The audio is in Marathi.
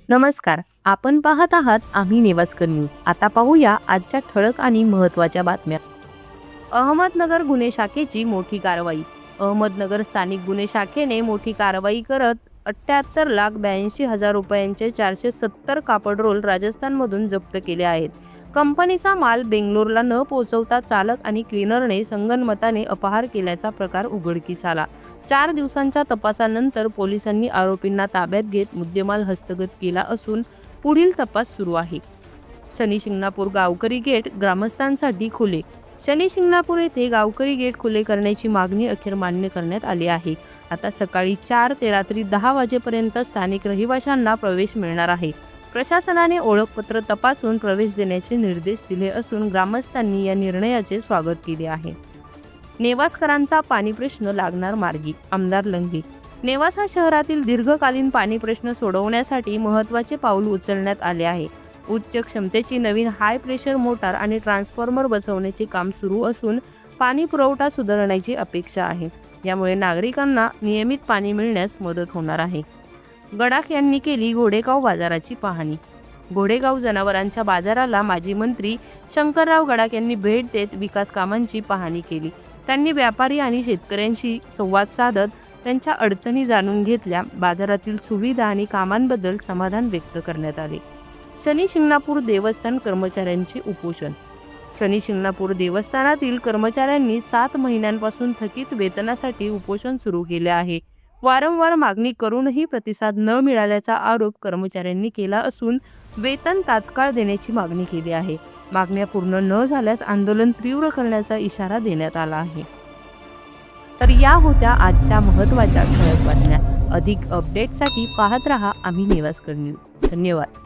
नमस्कार. आपण पाहत आहात आम्ही नेवास्कर न्यूज. आता पाहूया आजच्या ठळक आणि महत्त्वाच्या बातम्या. अहमदनगर गुन्हे शाखेची मोठी कारवाई. अहमदनगर स्थानिक गुन्हे शाखेने मोठी कारवाई करत 78,82,000 रुपयांचे 470 कापड रोल राजस्थानमधून जप्त केले आहेत. कंपनीचा माल बेंगलोरला न पोहोचवता चालक आणि क्लीनरने संगनमताने अपहार केल्याचा प्रकार उघडकीस आला. 4 दिवसांच्या तपासानंतर पोलिसांनी आरोपींना ताब्यात घेत मुद्देमाल हस्तगत केला असून पुढील तपास सुरू आहे. शनी शिंगणापूर गावकरी गेट ग्रामस्थांसाठी खुले. शनी शिंगणापूर येथे गावकरी गेट खुले करण्याची मागणी अखेर मान्य करण्यात आली आहे. आता सकाळी 4 ते रात्री 10 वाजेपर्यंत स्थानिक रहिवाशांना प्रवेश मिळणार आहे. प्रशासनाने ओळखपत्र तपासून प्रवेश देण्याचे निर्देश दिले असून ग्रामस्थांनी या निर्णयाचे स्वागत केले आहे. नेवासकरांचा पाणी प्रश्न लागणार मार्गी. आमदार लंगे. नेवासा शहरातील दीर्घकालीन पाणी प्रश्न सोडवण्यासाठी महत्त्वाचे पाऊल उचलण्यात आले आहे. उच्च क्षमतेची नवीन हाय प्रेशर मोटार आणि ट्रान्सफॉर्मर बसवण्याचे काम सुरू असून पाणी पुरवठा सुधारण्याची अपेक्षा आहे. यामुळे नागरिकांना नियमित पाणी मिळण्यास मदत होणार आहे. गडाख यांनी केली घोडेगाव बाजाराची पाहणी. घोडेगाव जनावरांच्या बाजाराला माजी मंत्री शंकरराव गडाख यांनी भेट देत विकास कामांची पाहणी केली. त्यांनी व्यापारी आणि शेतकऱ्यांशी संवाद साधत त्यांच्या अडचणी जाणून घेतल्या. बाजारातील सुविधा आणि कामांबद्दल समाधान व्यक्त करण्यात आले. शनी शिंगणापूर देवस्थान कर्मचाऱ्यांचे उपोषण. शनी शिंगणापूर देवस्थानातील कर्मचाऱ्यांनी 7 महिन्यांपासून थकीत वेतनासाठी उपोषण सुरू केले आहे. वारंवार मागणी करूनही प्रतिसाद न मिळाल्याचा आरोप कर्मचाऱ्यांनी केला असून वेतन तात्काळ देण्याची मागणी केली आहे. मागण्या पूर्ण न झाल्यास आंदोलन तीव्र करण्याचा इशारा देण्यात आला आहे. तर या होत्या आजच्या महत्त्वाच्या ठळक बातम्या. अधिक अपडेटसाठी पाहत रहा आम्ही नेवास्कर न्यूज. धन्यवाद.